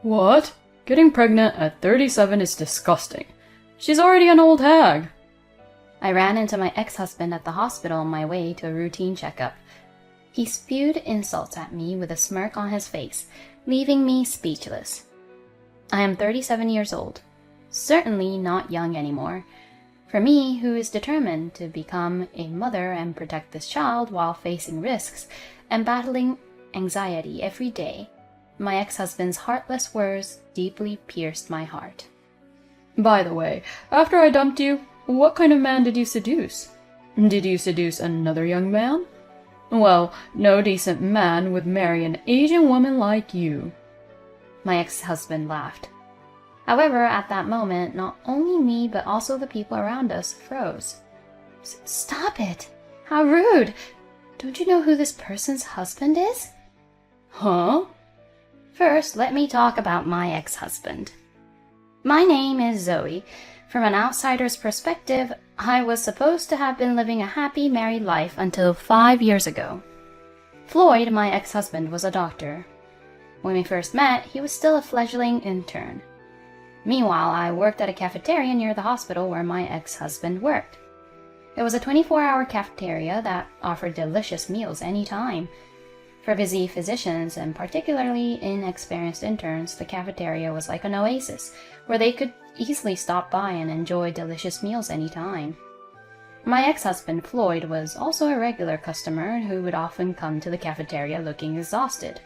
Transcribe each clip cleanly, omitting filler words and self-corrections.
What? Getting pregnant at 37 is disgusting. She's already an old hag. I ran into my ex-husband at the hospital on my way to a routine checkup. He spewed insults at me with a smirk on his face, leaving me speechless. I am 37 years old, certainly not young anymore. For me, who is determined to become a mother and protect this child while facing risks and battling anxiety every day, my ex-husband's heartless words deeply pierced my heart. By the way, after I dumped you, what kind of man did you seduce? Did you seduce another young man? Well, no decent man would marry an Asian woman like you. My ex-husband laughed. However, at that moment, not only me but also the people around us froze. Stop it! How rude! Don't you know who this person's husband is? Huh? First, let me talk about my ex-husband. My name is Zoe. From an outsider's perspective, I was supposed to have been living a happy married life until 5 years ago. Floyd, my ex-husband, was a doctor. When we first met, he was still a fledgling intern. Meanwhile, I worked at a cafeteria near the hospital where my ex-husband worked. It was a 24-hour cafeteria that offered delicious meals anytime. For busy physicians and particularly inexperienced interns, the cafeteria was like an oasis where they could easily stop by and enjoy delicious meals anytime. My ex-husband, Floyd, was also a regular customer who would often come to the cafeteria looking exhausted.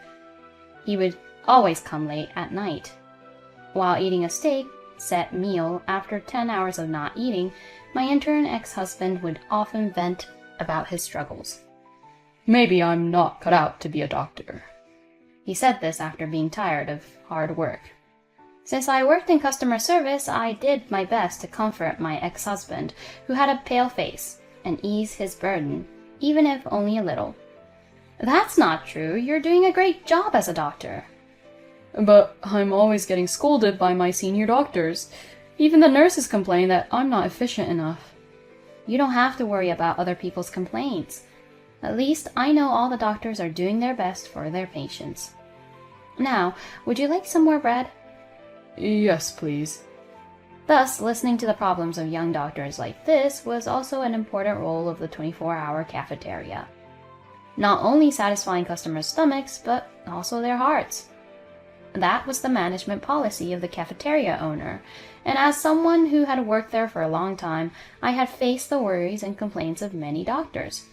He would always come late at night. While eating a set meal after 10 hours of not eating, my intern ex-husband would often vent about his struggles. Maybe I'm not cut out to be a doctor. He said this after being tired of hard work. Since I worked in customer service, I did my best to comfort my ex-husband, who had a pale face, and ease his burden, even if only a little. That's not true. You're doing a great job as a doctor. But I'm always getting scolded by my senior doctors. Even the nurses complain that I'm not efficient enough. You don't have to worry about other people's complaints. At least I know all the doctors are doing their best for their patients. Now, would you like some more bread? Yes, please. Thus, listening to the problems of young doctors like this was also an important role of the 24-hour cafeteria. Not only satisfying customers' stomachs, but also their hearts. That was the management policy of the cafeteria owner, and as someone who had worked there for a long time, I had faced the worries and complaints of many doctors.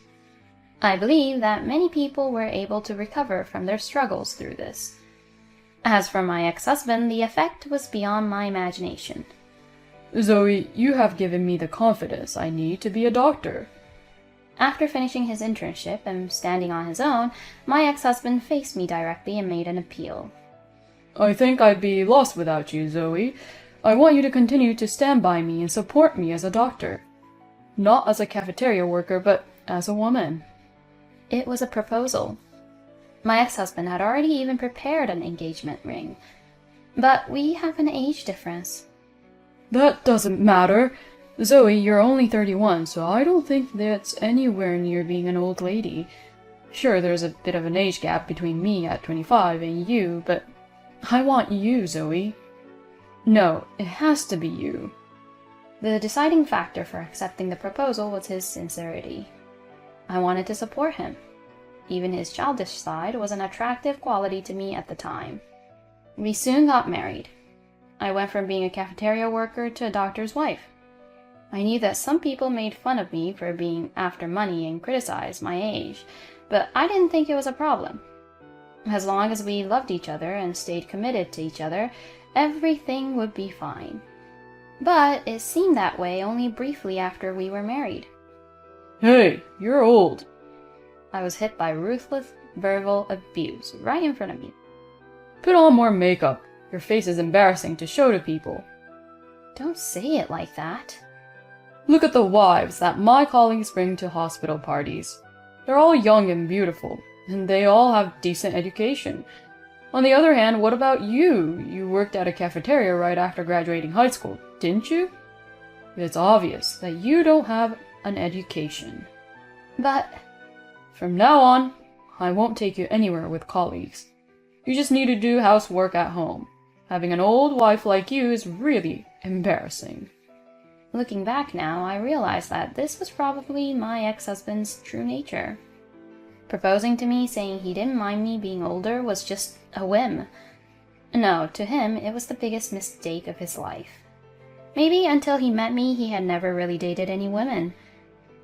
I believe that many people were able to recover from their struggles through this. As for my ex-husband, the effect was beyond my imagination. Zoe, you have given me the confidence I need to be a doctor. After finishing his internship and standing on his own, my ex-husband faced me directly and made an appeal. I think I'd be lost without you, Zoe. I want you to continue to stand by me and support me as a doctor. Not as a cafeteria worker, but as a woman. It was a proposal. My ex-husband had already even prepared an engagement ring. But we have an age difference. That doesn't matter. Zoe, you're only 31, so I don't think that's anywhere near being an old lady. Sure, there's a bit of an age gap between me at 25 and you, but I want you, Zoe. No, it has to be you. The deciding factor for accepting the proposal was his sincerity. I wanted to support him. Even his childish side was an attractive quality to me at the time. We soon got married. I went from being a cafeteria worker to a doctor's wife. I knew that some people made fun of me for being after money and criticized my age, but I didn't think it was a problem. As long as we loved each other and stayed committed to each other, everything would be fine. But it seemed that way only briefly after we were married. Hey, you're old. I was hit by ruthless verbal abuse right in front of me. Put on more makeup. Your face is embarrassing to show to people. Don't say it like that. Look at the wives that my colleagues bring to hospital parties. They're all young and beautiful, and they all have decent education. On the other hand, what about you? You worked at a cafeteria right after graduating high school, didn't you? It's obvious that you don't have an education. But from now on, I won't take you anywhere with colleagues. You just need to do housework at home. Having an old wife like you is really embarrassing. Looking back now, I realize that this was probably my ex-husband's true nature. Proposing to me, saying he didn't mind me being older, was just a whim. No, to him, it was the biggest mistake of his life. Maybe until he met me, he had never really dated any women.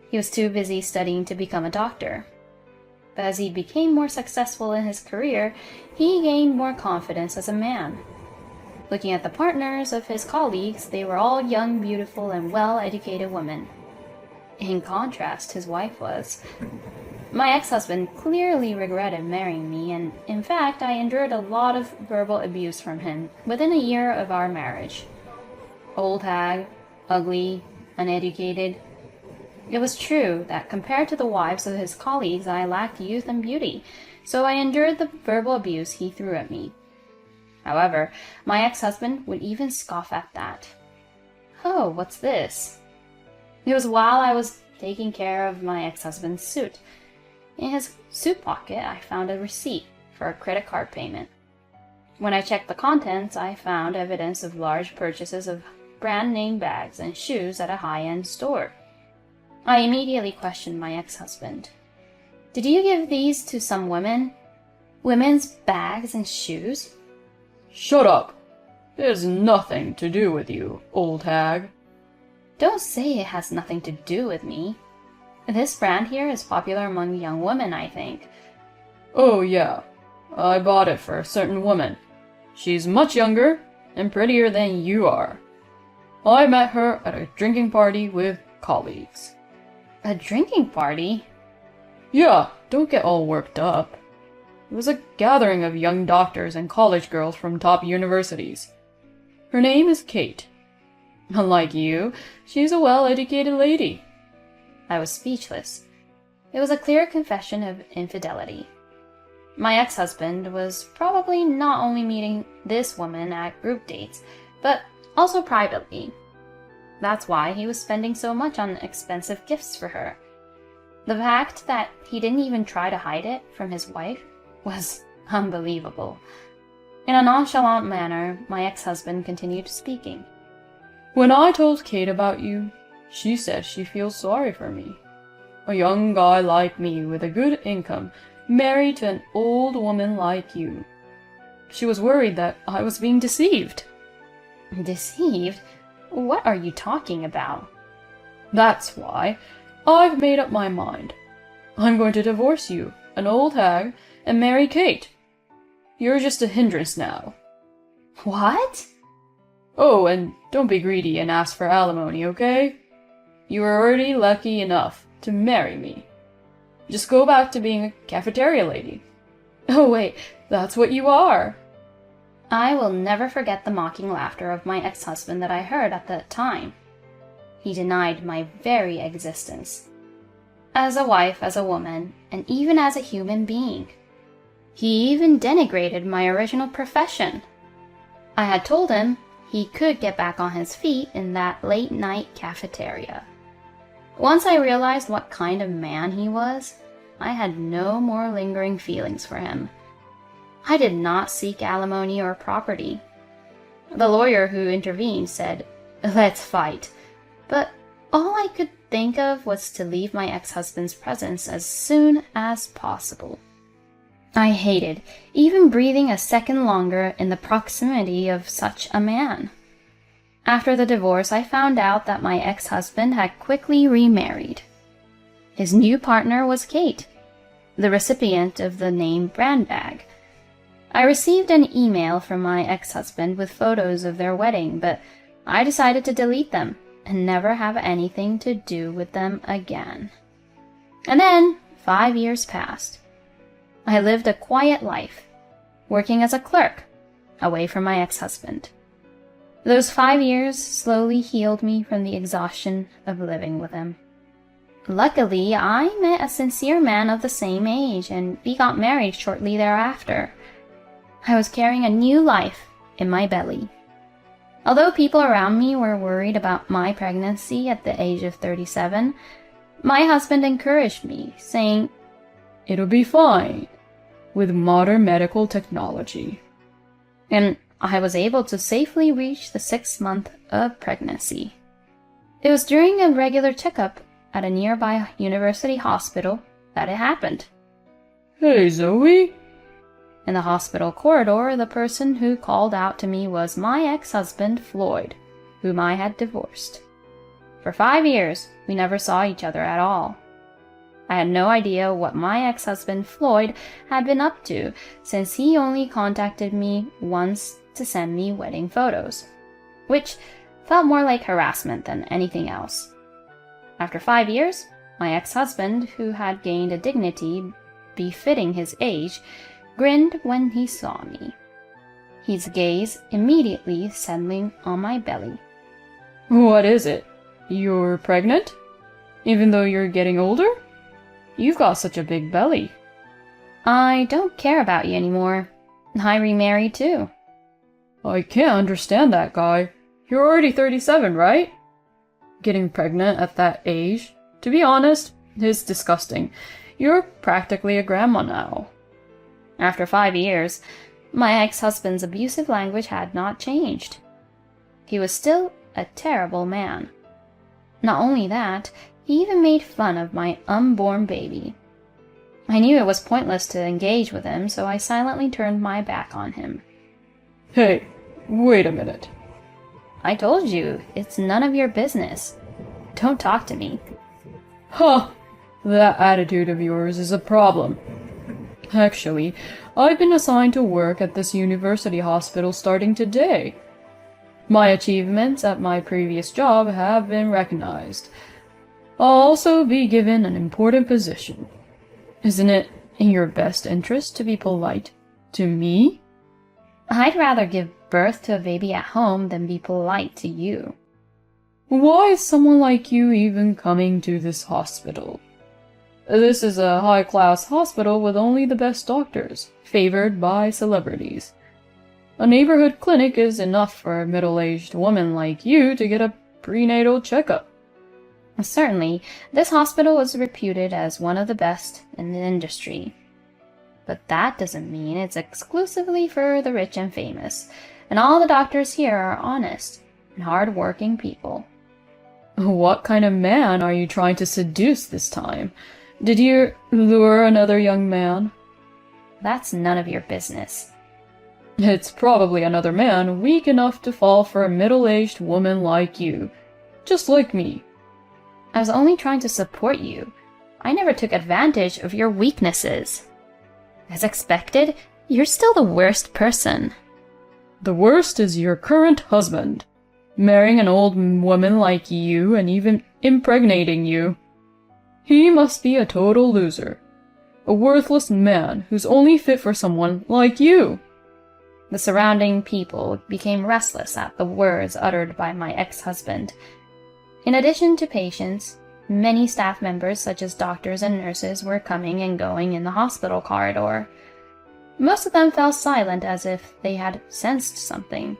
He was too busy studying to become a doctor. But as he became more successful in his career, he gained more confidence as a man. Looking at the partners of his colleagues, they were all young, beautiful, and well-educated women. In contrast, his wife was. My ex-husband clearly regretted marrying me, and in fact, I endured a lot of verbal abuse from him within a year of our marriage. Old hag, ugly, uneducated. It was true that compared to the wives of his colleagues, I lacked youth and beauty, so I endured the verbal abuse he threw at me. However, my ex-husband would even scoff at that. Oh, what's this? It was while I was taking care of my ex-husband's suit. In his suit pocket, I found a receipt for a credit card payment. When I checked the contents, I found evidence of large purchases of brand-name bags and shoes at a high-end store. I immediately questioned my ex-husband. Did you give these to some women? Women's bags and shoes? Shut up! It has nothing to do with you, old hag. Don't say it has nothing to do with me. This brand here is popular among young women, I think. Oh yeah, I bought it for a certain woman. She's much younger and prettier than you are. I met her at a drinking party with colleagues. A drinking party? Yeah, don't get all worked up. It was a gathering of young doctors and college girls from top universities. Her name is Kate. Unlike you, she's a well-educated lady. I was speechless. It was a clear confession of infidelity. My ex-husband was probably not only meeting this woman at group dates, but also privately. That's why he was spending so much on expensive gifts for her. The fact that he didn't even try to hide it from his wife was unbelievable. In a nonchalant manner, my ex-husband continued speaking. When I told Kate about you, she said she feels sorry for me. A young guy like me with a good income, married to an old woman like you. She was worried that I was being deceived. Deceived? What are you talking about? That's why I've made up my mind. I'm going to divorce you, an old hag, and marry Kate. You're just a hindrance now. What? Oh, and don't be greedy and ask for alimony, okay? You are already lucky enough to marry me. Just go back to being a cafeteria lady. Oh wait, that's what you are. I will never forget the mocking laughter of my ex-husband that I heard at the time. He denied my very existence. As a wife, as a woman, and even as a human being. He even denigrated my original profession. I had told him he could get back on his feet in that late-night cafeteria. Once I realized what kind of man he was, I had no more lingering feelings for him. I did not seek alimony or property. The lawyer who intervened said, "Let's fight," but all I could think of was to leave my ex-husband's presence as soon as possible. I hated even breathing a second longer in the proximity of such a man. After the divorce, I found out that my ex-husband had quickly remarried. His new partner was Kate, the recipient of the name brand bag. I received an email from my ex-husband with photos of their wedding, but I decided to delete them and never have anything to do with them again. And then 5 years passed. I lived a quiet life, working as a clerk, away from my ex-husband. Those 5 years slowly healed me from the exhaustion of living with him. Luckily, I met a sincere man of the same age, and we got married shortly thereafter. I was carrying a new life in my belly. Although people around me were worried about my pregnancy at the age of 37, my husband encouraged me, saying, "It'll be fine with modern medical technology." And I was able to safely reach the 6th month of pregnancy. It was during a regular checkup at a nearby university hospital that it happened. Hey, Zoe? In the hospital corridor, the person who called out to me was my ex-husband, Floyd, whom I had divorced. For 5 years, we never saw each other at all. I had no idea what my ex-husband, Floyd, had been up to, since he only contacted me once to send me wedding photos, which felt more like harassment than anything else. After 5 years, my ex-husband, who had gained a dignity befitting his age, grinned when he saw me, his gaze immediately settling on my belly. What is it? You're pregnant? Even though you're getting older? You've got such a big belly. I don't care about you anymore. I remarried too. I can't understand that guy. You're already 37, right? Getting pregnant at that age, to be honest, is disgusting. You're practically a grandma now. After 5 years, my ex-husband's abusive language had not changed. He was still a terrible man. Not only that, he even made fun of my unborn baby. I knew it was pointless to engage with him, so I silently turned my back on him. Hey, wait a minute. I told you, it's none of your business. Don't talk to me. Huh, that attitude of yours is a problem. Actually, I've been assigned to work at this university hospital starting today. My achievements at my previous job have been recognized. I'll also be given an important position. Isn't it in your best interest to be polite to me? I'd rather give birth to a baby at home than be polite to you. Why is someone like you even coming to this hospital? This is a high-class hospital with only the best doctors, favored by celebrities. A neighborhood clinic is enough for a middle-aged woman like you to get a prenatal checkup. Certainly, this hospital was reputed as one of the best in the industry. But that doesn't mean it's exclusively for the rich and famous, and all the doctors here are honest and hard-working people. What kind of man are you trying to seduce this time? Did you lure another young man? That's none of your business. It's probably another man weak enough to fall for a middle-aged woman like you. Just like me. I was only trying to support you. I never took advantage of your weaknesses. As expected, you're still the worst person. The worst is your current husband. Marrying an old woman like you and even impregnating you. He must be a total loser. A worthless man who's only fit for someone like you. The surrounding people became restless at the words uttered by my ex-husband. In addition to patients, many staff members such as doctors and nurses were coming and going in the hospital corridor. Most of them fell silent as if they had sensed something.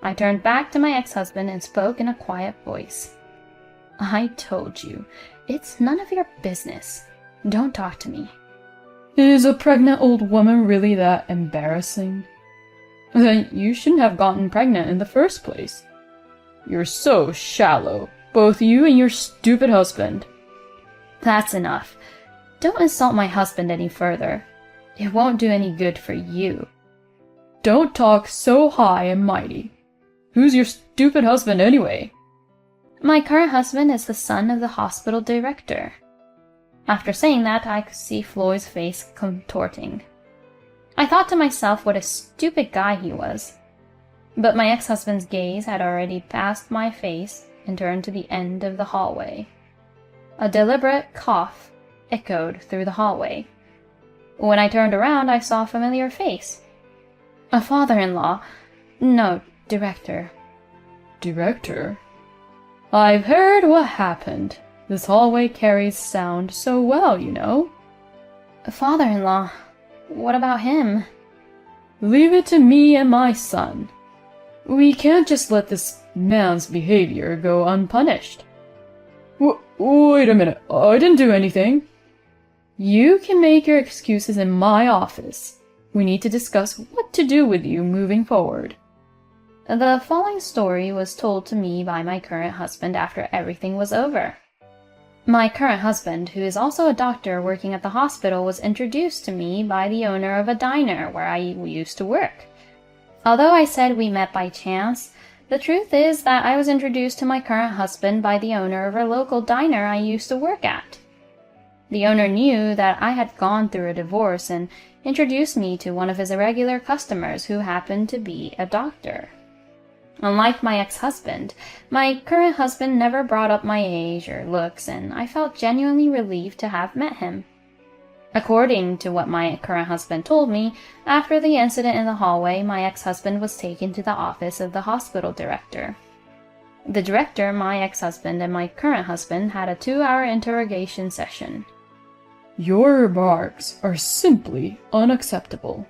I turned back to my ex-husband and spoke in a quiet voice. I told you, it's none of your business. Don't talk to me. Is a pregnant old woman really that embarrassing? Then you shouldn't have gotten pregnant in the first place. You're so shallow, both you and your stupid husband. That's enough. Don't insult my husband any further. It won't do any good for you. Don't talk so high and mighty. Who's your stupid husband anyway? My current husband is the son of the hospital director. After saying that, I could see Floyd's face contorting. I thought to myself what a stupid guy he was. But my ex-husband's gaze had already passed my face and turned to the end of the hallway. A deliberate cough echoed through the hallway. When I turned around, I saw a familiar face. A father-in-law. No, director. Director? I've heard what happened. This hallway carries sound so well, you know. Father-in-law. What about him? Leave it to me and my son. We can't just let this man's behavior go unpunished. Wait a minute, I didn't do anything. You can make your excuses in my office. We need to discuss what to do with you moving forward." The following story was told to me by my current husband after everything was over. My current husband, who is also a doctor working at the hospital, was introduced to me by the owner of a diner where I used to work. Although I said we met by chance, the truth is that I was introduced to my current husband by the owner of a local diner I used to work at. The owner knew that I had gone through a divorce and introduced me to one of his irregular customers who happened to be a doctor. Unlike my ex-husband, my current husband never brought up my age or looks, and I felt genuinely relieved to have met him. According to what my current husband told me, after the incident in the hallway, my ex-husband was taken to the office of the hospital director. The director, my ex-husband, and my current husband had a 2-hour interrogation session. "Your remarks are simply unacceptable."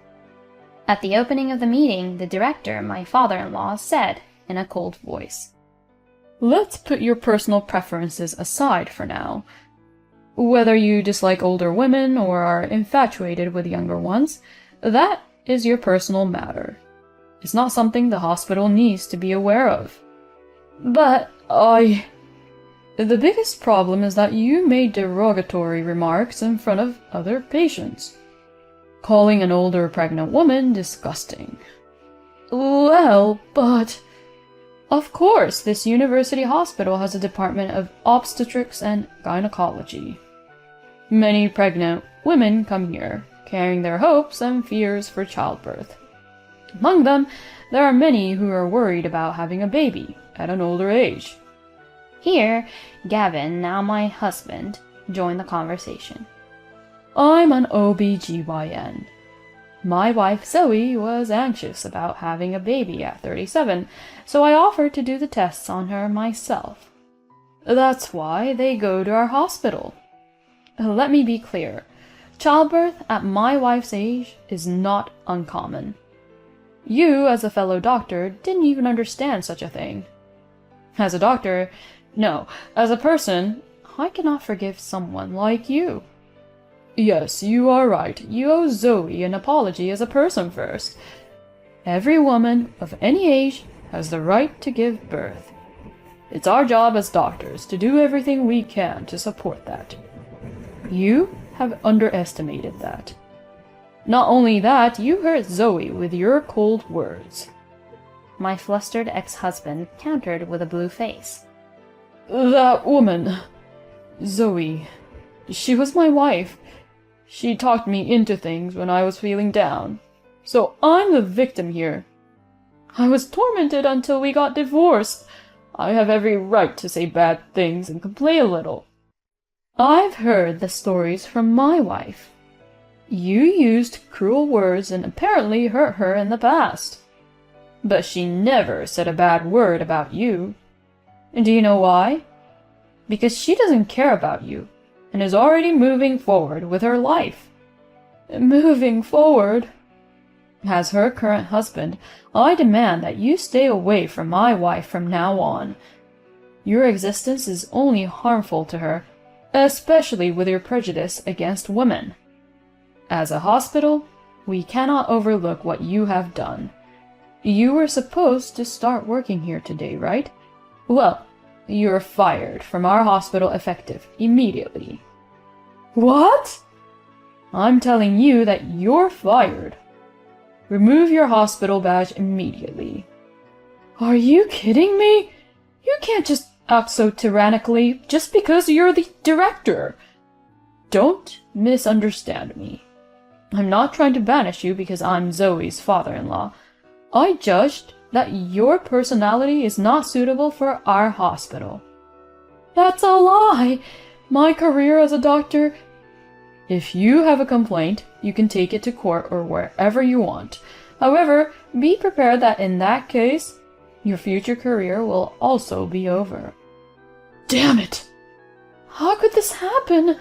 At the opening of the meeting, the director, my father-in-law, said in a cold voice, "Let's put your personal preferences aside for now. Whether you dislike older women or are infatuated with younger ones, that is your personal matter. It's not something the hospital needs to be aware of." "But The biggest problem is that you made derogatory remarks in front of other patients, calling an older pregnant woman disgusting." "Well, but..." "Of course, this university hospital has a department of obstetrics and gynecology. Many pregnant women come here, carrying their hopes and fears for childbirth. Among them, there are many who are worried about having a baby at an older age." Here, Gavin, now my husband, joined the conversation. "I'm an OB/GYN. My wife Zoe was anxious about having a baby at 37, so I offered to do the tests on her myself. That's why they go to our hospital. Let me be clear. Childbirth at my wife's age is not uncommon. You, as a fellow doctor, didn't even understand such a thing. As a doctor, no, as a person, I cannot forgive someone like you. Yes, you are right. You owe Zoe an apology as a person first. Every woman of any age has the right to give birth. It's our job as doctors to do everything we can to support that. You have underestimated that. Not only that, you hurt Zoe with your cold words." My flustered ex-husband countered with a blue face. "That woman, Zoe, she was my wife. She talked me into things when I was feeling down. So I'm the victim here. I was tormented until we got divorced. I have every right to say bad things and complain a little. I've heard the stories from my wife. You used cruel words and apparently hurt her in the past. But she never said a bad word about you. And do you know why? Because she doesn't care about you and is already moving forward with her life. Moving forward? As her current husband, I demand that you stay away from my wife from now on. Your existence is only harmful to her, especially with your prejudice against women. As a hospital, we cannot overlook what you have done. You were supposed to start working here today, right? Well, you're fired from our hospital effective immediately." "What?" "I'm telling you that you're fired. Remove your hospital badge immediately." "Are you kidding me? You can't just act so tyrannically just because you're the director." "Don't misunderstand me. I'm not trying to banish you because I'm Zoe's father-in-law. I judged that your personality is not suitable for our hospital." "That's a lie! My career as a doctor..." "If you have a complaint, you can take it to court or wherever you want. However, be prepared that in that case, your future career will also be over." Damn it! How could this happen?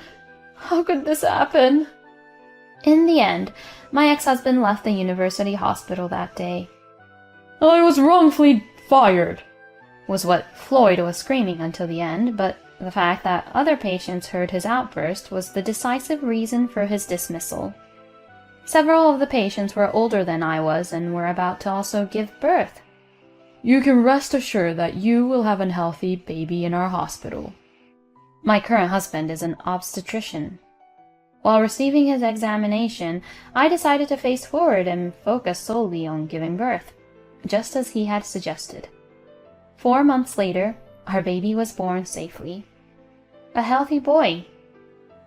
How could this happen? In the end, my ex-husband left the university hospital that day. "I was wrongfully fired," was what Floyd was screaming until the end, but the fact that other patients heard his outburst was the decisive reason for his dismissal. Several of the patients were older than I was and were about to also give birth. You can rest assured that you will have a healthy baby in our hospital. My current husband is an obstetrician. While receiving his examination, I decided to face forward and focus solely on giving birth, just as he had suggested. 4 months later, our baby was born safely. A healthy boy.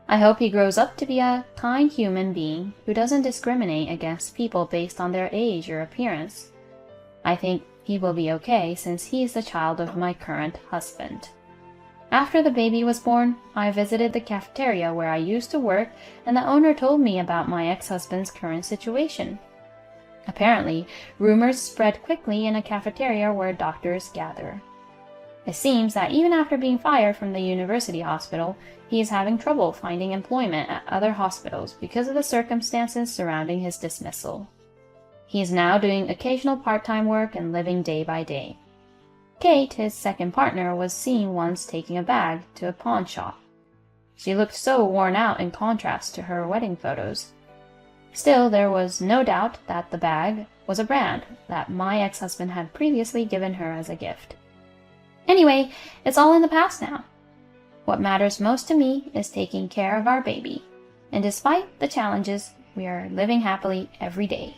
I hope he grows up to be a kind human being who doesn't discriminate against people based on their age or appearance. I think he will be okay since he is the child of my current husband. After the baby was born, I visited the cafeteria where I used to work, and the owner told me about my ex-husband's current situation. Apparently, rumors spread quickly in a cafeteria where doctors gather. It seems that even after being fired from the university hospital, he is having trouble finding employment at other hospitals because of the circumstances surrounding his dismissal. He is now doing occasional part-time work and living day by day. Kate, his second partner, was seen once taking a bag to a pawn shop. She looked so worn out in contrast to her wedding photos. Still, there was no doubt that the bag was a brand that my ex-husband had previously given her as a gift. Anyway, it's all in the past now. What matters most to me is taking care of our baby, and despite the challenges, we are living happily every day.